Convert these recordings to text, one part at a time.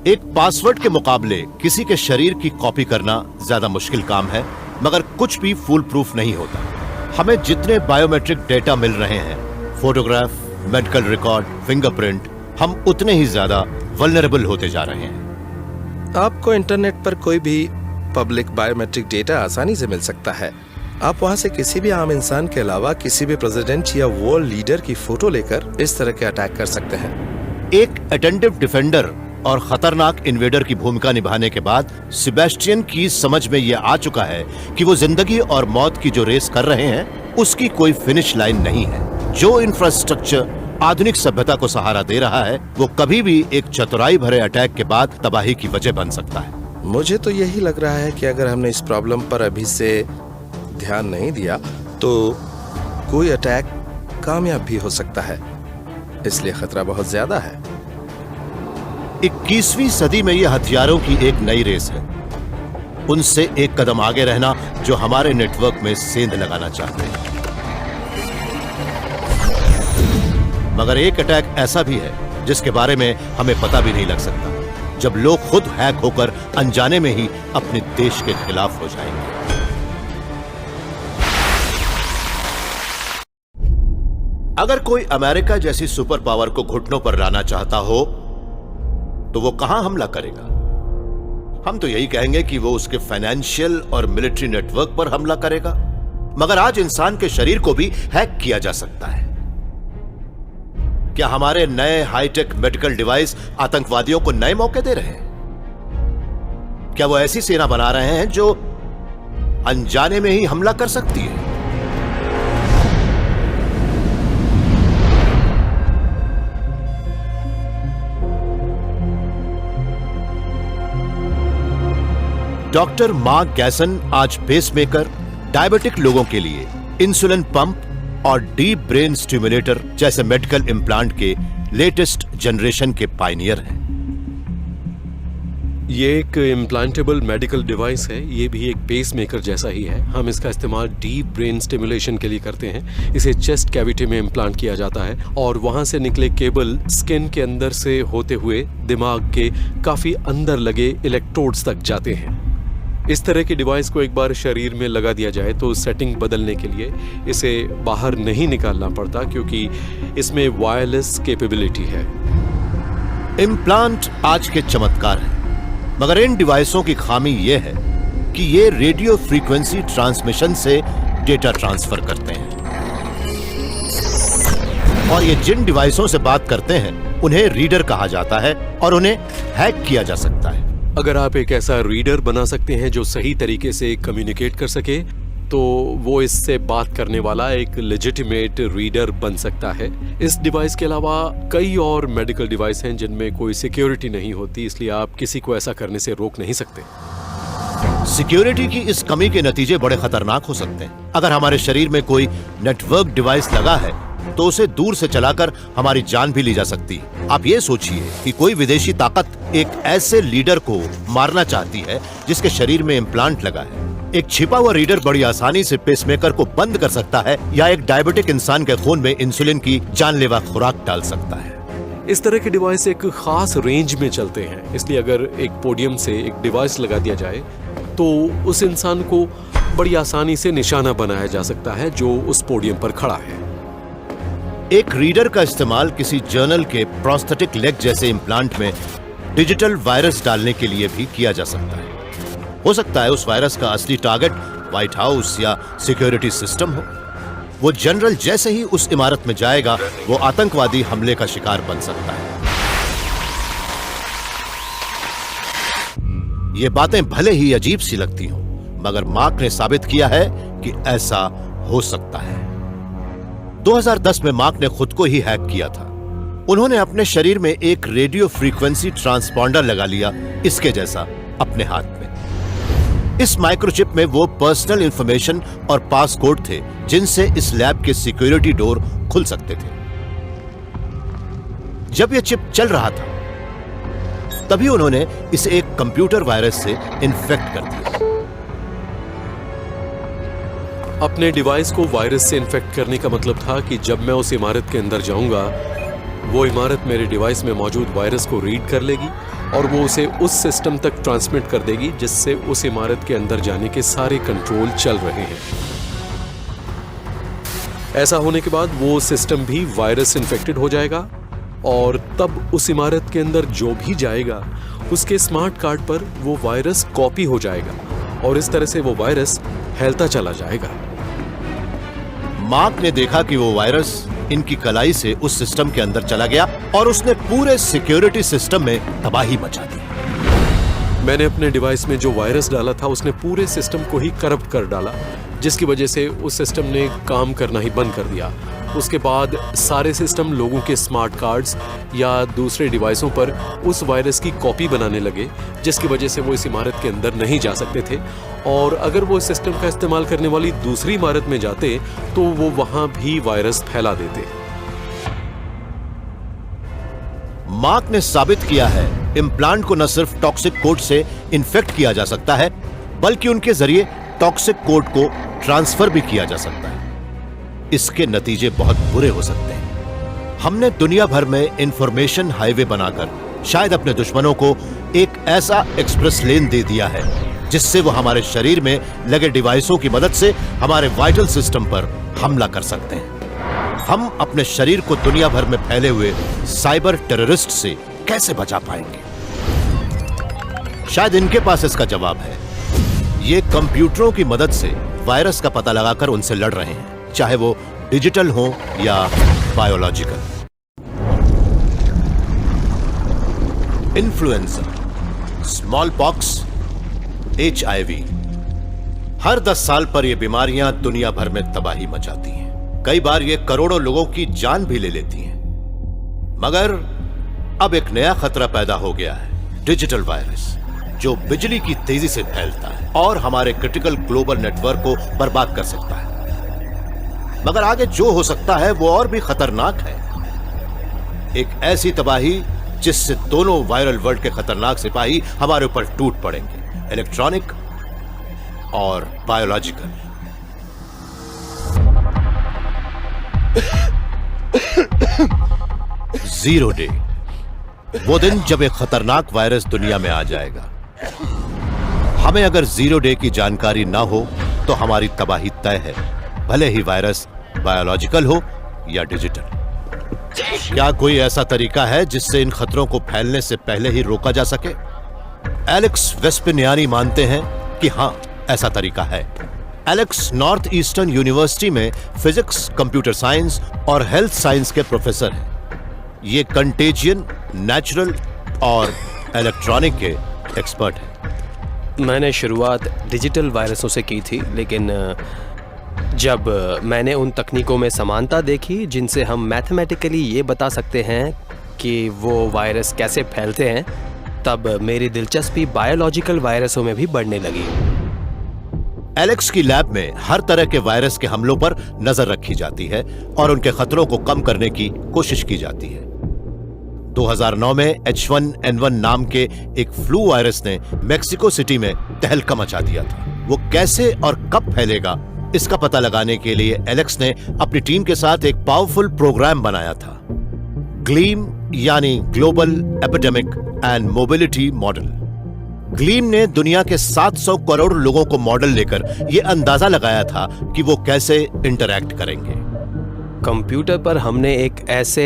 एक पासवर्ड के मुकाबले किसी के शरीर की कॉपी करना ज्यादा मुश्किल काम है, मगर कुछ भी फुल प्रूफ नहीं होता। हमें जितने बायोमेट्रिक डेटा मिल रहे हैं, फोटोग्राफ, मेडिकल रिकॉर्ड, फिंगरप्रिंट, हम उतने ही ज्यादा वल्नरेबल होते जा रहे हैं। आपको इंटरनेट पर कोई भी पब्लिक बायोमेट्रिक डेटा आसानी से मिल सकता है। आप वहां से किसी भी आम इंसान के अलावा किसी भी प्रेसिडेंट या वर्ल्ड लीडर की फोटो लेकर इस तरह के अटैक कर सकते हैं। एक अटेंटिव डिफेंडर और खतरनाक इन्वेडर की भूमिका निभाने के बाद सेबेस्टियन की समझ में यह आ चुका है कि वो जिंदगी और मौत की जो रेस कर रहे हैं उसकी कोई फिनिश लाइन नहीं है। जो इंफ्रास्ट्रक्चर आधुनिक सभ्यता को सहारा दे रहा है वो कभी भी एक चतुराई भरे अटैक के बाद तबाही की वजह बन सकता है। मुझे तो यही लग रहा है कि अगर हमने इस प्रॉब्लम पर अभी से ध्यान नहीं दिया तो कोई अटैक कामयाब भी हो सकता है, इसलिए खतरा बहुत ज्यादा है। 21वीं सदी में यह हथियारों की एक नई रेस है। उनसे एक कदम आगे रहना जो हमारे नेटवर्क में सेंध लगाना चाहते हैं। मगर एक अटैक ऐसा भी है जिसके बारे में हमें पता भी नहीं लग सकता, जब लोग खुद हैक होकर अनजाने में ही अपने देश के खिलाफ हो जाएंगे। अगर कोई अमेरिका जैसी सुपर पावर को घुटनों पर लाना चाहता हो तो वो कहां हमला करेगा? हम तो यही कहेंगे कि वो उसके फाइनेंशियल और मिलिट्री नेटवर्क पर हमला करेगा। मगर आज इंसान के शरीर को भी हैक किया जा सकता है। क्या हमारे नए हाईटेक मेडिकल डिवाइस आतंकवादियों को नए मौके दे रहे हैं? क्या वो ऐसी सेना बना रहे हैं जो अनजाने में ही हमला कर सकती है? डॉक्टर मार्क गैसन आज पेसमेकर, डायबिटिक लोगों के लिए इंसुलिन पंप और डीप ब्रेन स्टिमुलेटर जैसे मेडिकल इम्प्लांट के लेटेस्ट जनरेशन के पायनियर हैं। ये एक इम्प्लांटेबल मेडिकल डिवाइस है। ये भी एक पेसमेकर जैसा ही है। हम इसका इस्तेमाल डीप ब्रेन स्टिमुलेशन के लिए करते हैं। इसे चेस्ट कैविटी में इम्प्लांट किया जाता है और वहां से निकले केबल स्किन के अंदर से होते हुए दिमाग के काफी अंदर लगे इलेक्ट्रोड्स तक जाते हैं। इस तरह की डिवाइस को एक बार शरीर में लगा दिया जाए तो सेटिंग बदलने के लिए इसे बाहर नहीं निकालना पड़ता, क्योंकि इसमें वायरलेस कैपेबिलिटी है। इम्प्लांट आज के चमत्कार हैं, मगर इन डिवाइसों की खामी यह है कि ये रेडियो फ्रीक्वेंसी ट्रांसमिशन से डेटा ट्रांसफर करते हैं, और ये जिन डिवाइसों से बात करते हैं उन्हें रीडर कहा जाता है और उन्हें हैक किया जा सकता है। अगर आप एक ऐसा रीडर बना सकते हैं जो सही तरीके से कम्युनिकेट कर सके, तो वो इससे बात करने वाला एक लेजिटिमेट रीडर बन सकता है। इस डिवाइस के अलावा कई और मेडिकल डिवाइस हैं जिनमें कोई सिक्योरिटी नहीं होती, इसलिए आप किसी को ऐसा करने से रोक नहीं सकते। सिक्योरिटी की इस कमी के नतीजे बड़े खतरनाक हो सकते हैं। अगर हमारे शरीर में कोई नेटवर्क डिवाइस लगा है तो उसे दूर से चलाकर हमारी जान भी ली जा सकती है। आप ये सोचिए कि कोई विदेशी ताकत एक ऐसे लीडर को मारना चाहती है जिसके शरीर में इम्प्लांट लगा है। एक छिपा हुआ रीडर बड़ी आसानी से पेसमेकर को बंद कर सकता है या एक डायबिटिक इंसान के खून में इंसुलिन की जानलेवा खुराक डाल सकता है। इस तरह के डिवाइस एक खास रेंज में चलते हैं, इसलिए अगर एक पोडियम से एक डिवाइस लगा दिया जाए तो उस इंसान को बड़ी आसानी से निशाना बनाया जा सकता है जो उस पोडियम पर खड़ा है। एक रीडर का इस्तेमाल किसी जर्नल के प्रोस्थेटिक लेग जैसे इम्प्लांट में डिजिटल वायरस डालने के लिए भी किया जा सकता है। हो सकता है उस वायरस का असली टारगेट व्हाइट हाउस या सिक्योरिटी सिस्टम हो। वो जनरल जैसे ही उस इमारत में जाएगा वो आतंकवादी हमले का शिकार बन सकता है। ये बातें भले ही अजीब सी लगती हों, मगर मार्क ने साबित किया है कि ऐसा हो सकता है। 2010 में मार्क ने खुद को ही हैक किया था। उन्होंने अपने शरीर में एक रेडियो फ्रीक्वेंसी ट्रांसपॉन्डर लगा लिया, इसके जैसा, अपने हाथ में। इस माइक्रोचिप में वो पर्सनल इंफॉर्मेशन और पासकोड थे जिनसे इस लैब के सिक्योरिटी डोर खुल सकते थे। जब यह चिप चल रहा था तभी उन्होंने इसे एक कंप्यूटर वायरस से इन्फेक्ट कर दिया। अपने डिवाइस को वायरस से इन्फेक्ट करने का मतलब था कि जब मैं उस इमारत के अंदर जाऊंगा वो इमारत मेरे डिवाइस में मौजूद वायरस को रीड कर लेगी और वो उसे उस सिस्टम तक ट्रांसमिट कर देगी जिससे उस इमारत के अंदर जाने के सारे कंट्रोल चल रहे हैं। ऐसा होने के बाद वो सिस्टम भी वायरस इन्फेक्टेड हो जाएगा और तब उस इमारत के अंदर जो भी जाएगा उसके स्मार्ट कार्ड पर वो वायरस कॉपी हो जाएगा और इस तरह से वो वायरस फैलता चला जाएगा। मार्क ने देखा कि वो वायरस इनकी कलाई से उस सिस्टम के अंदर चला गया और उसने पूरे सिक्योरिटी सिस्टम में तबाही मचा दी। मैंने अपने डिवाइस में जो वायरस डाला था उसने पूरे सिस्टम को ही करप्ट कर डाला, जिसकी वजह से उस सिस्टम ने काम करना ही बंद कर दिया। उसके बाद सारे सिस्टम लोगों के स्मार्ट कार्ड्स या दूसरे डिवाइसों पर उस वायरस की कॉपी बनाने लगे, जिसकी वजह से वो इस इमारत के अंदर नहीं जा सकते थे और अगर वो इस सिस्टम का इस्तेमाल करने वाली दूसरी इमारत में जाते तो वो वहां भी वायरस फैला देते। मार्क ने साबित किया है इम्प्लांट को न सिर्फ टॉक्सिक कोड से इन्फेक्ट किया जा सकता है बल्कि उनके जरिए टॉक्सिक कोड को ट्रांसफर भी किया जा सकता है। इसके नतीजे बहुत बुरे हो सकते हैं। हमने दुनिया भर में इंफॉर्मेशन हाईवे बनाकर शायद अपने दुश्मनों को एक ऐसा एक्सप्रेस लेन दे दिया है जिससे वो हमारे शरीर में लगे डिवाइसों की मदद से हमारे वाइटल सिस्टम पर हमला कर सकते हैं। हम अपने शरीर को दुनिया भर में फैले हुए साइबर टेररिस्ट से कैसे बचा पाएंगे? शायद इनके पास इसका जवाब है। ये कंप्यूटरों की मदद से वायरस का पता लगाकर उनसे लड़ रहे हैं, चाहे वो डिजिटल हो या biological. Influenza, small pox, HIV, हर 10 साल पर ये बीमारियां दुनिया भर में तबाही मचाती हैं। कई बार ये करोड़ों लोगों की जान भी ले लेती हैं। मगर अब एक नया खतरा पैदा हो गया है, डिजिटल वायरस, जो बिजली की तेजी से फैलता है और हमारे क्रिटिकल ग्लोबल नेटवर्क को बर्बाद कर सकता है। मगर आगे जो हो सकता है वो और भी खतरनाक है। एक ऐसी तबाही जिससे दोनों वायरल वर्ल्ड के खतरनाक सिपाही हमारे ऊपर टूट पड़ेंगे, इलेक्ट्रॉनिक और बायोलॉजिकल। जीरो डे, वो दिन जब एक खतरनाक वायरस दुनिया में आ जाएगा। हमें अगर जीरो डे की जानकारी ना हो तो हमारी तबाही तय है, भले ही वायरस बायोलॉजिकल हो या डिजिटल। क्या कोई ऐसा तरीका है जिससे इन खतरों को फैलने से पहले ही रोका जा सके? एलेक्स वेस्पिनियानी मानते हैं कि हां, ऐसा तरीका है। एलेक्स नॉर्थ ईस्टर्न यूनिवर्सिटी में फिजिक्स, कंप्यूटर साइंस और हेल्थ साइंस के प्रोफेसर हैं। ये कंटेजियन, नेचुरल और इलेक्ट्रॉनिक के एक्सपर्ट हैं। मैंने शुरुआत डिजिटल वायरसों से की थी, लेकिन जब मैंने उन तकनीकों में समानता देखी जिनसे हम मैथमेटिकली ये बता सकते हैं कि वो वायरस कैसे फैलते हैं, तब मेरी दिलचस्पी बायोलॉजिकल वायरसों में भी बढ़ने लगी। एलेक्स की लैब में हर तरह के वायरस के हमलों पर नजर रखी जाती है और उनके खतरों को कम करने की कोशिश की जाती है। 2009 में H1N1 नाम के एक फ्लू वायरस ने मेक्सिको सिटी में तहलका मचा दिया था। वो कैसे और कब फैलेगा, इसका पता लगाने के लिए एलेक्स ने अपनी टीम के साथ एक पावरफुल प्रोग्राम बनाया था, ग्लीम यानी global epidemic and mobility model. Gleam ने दुनिया के 700 करोड़ लोगों को मॉडल लेकर यह अंदाजा लगाया था कि वो कैसे इंटरैक्ट करेंगे। कंप्यूटर पर हमने एक ऐसे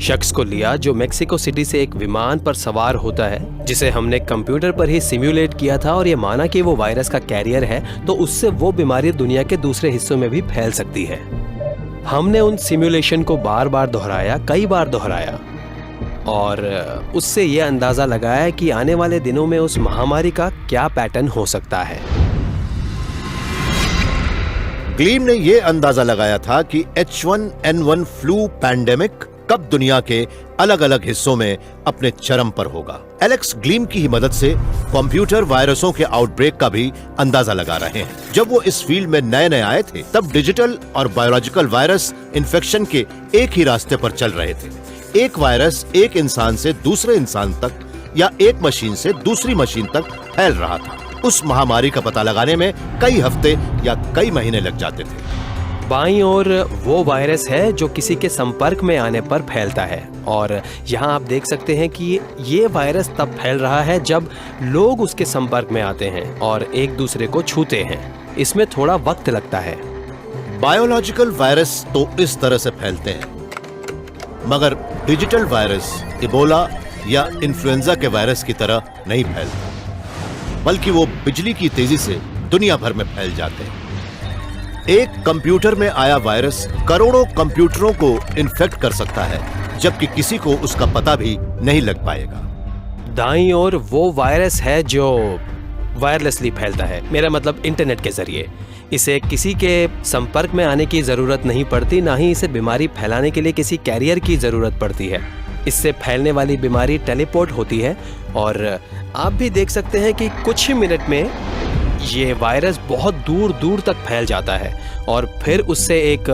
शख्स को लिया जो मेक्सिको सिटी से एक विमान पर सवार होता है, जिसे हमने कंप्यूटर पर ही सिम्युलेट किया था और ये माना कि वो वायरस का कैरियर है, तो उससे वो बीमारी दुनिया के दूसरे हिस्सों में भी फैल सकती है। हमने उन सिम्युलेशन को बार बार दोहराया, कई बार दोहराया, और उससे ये अंदाजा लगाया कि आने वाले दिनों में उस महामारी का क्या पैटर्न हो सकता है। ग्लीम ने यह अंदाजा लगाया था कि H1N1 फ्लू पैंडेमिक कब दुनिया के अलग अलग हिस्सों में अपने चरम पर होगा। एलेक्स ग्लीम की ही मदद से कंप्यूटर वायरसों के आउटब्रेक का भी अंदाजा लगा रहे हैं। जब वो इस फील्ड में नए नए आए थे, तब डिजिटल और बायोलॉजिकल वायरस इन्फेक्शन के एक ही रास्ते पर चल रहे थे। एक वायरस एक इंसान से दूसरे इंसान तक या एक मशीन से दूसरी मशीन तक फैल रहा था। उस महामारी का पता लगाने में कई हफ्ते या कई महीने लग जाते थे। बाईं ओर वो वायरस है जो किसी के संपर्क में आने पर फैलता है, और यहाँ आप देख सकते हैं कि ये वायरस तब फैल रहा है जब लोग उसके संपर्क में आते हैं और एक दूसरे को छूते हैं। इसमें थोड़ा वक्त लगता है। बायोलॉजिकल वायरस तो इस तरह से फैलते हैं, मगर डिजिटल वायरस इबोला या इन्फ्लुएंजा के वायरस की तरह नहीं फैलते, बल्कि वो बिजली की तेजी से दुनिया भर में फैल जाते हैं। एक कंप्यूटर में आया वायरस करोड़ों कंप्यूटरों को इन्फेक्ट कर सकता है, जबकि किसी को उसका पता भी नहीं लग पाएगा। दाईं ओर वो वायरस है जो वायरलेसली फैलता है, मेरा मतलब इंटरनेट के जरिए। इसे किसी के संपर्क में आने की जरूरत नहीं पड़ती, ना ही इसे बीमारी फैलाने के लिए किसी कैरियर की जरूरत पड़ती है। इससे फैलने वाली बीमारी टेलीपोर्ट होती है, और आप भी देख सकते हैं कि कुछ ही मिनट में ये वायरस बहुत दूर दूर तक फैल जाता है और फिर उससे एक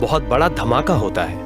बहुत बड़ा धमाका होता है।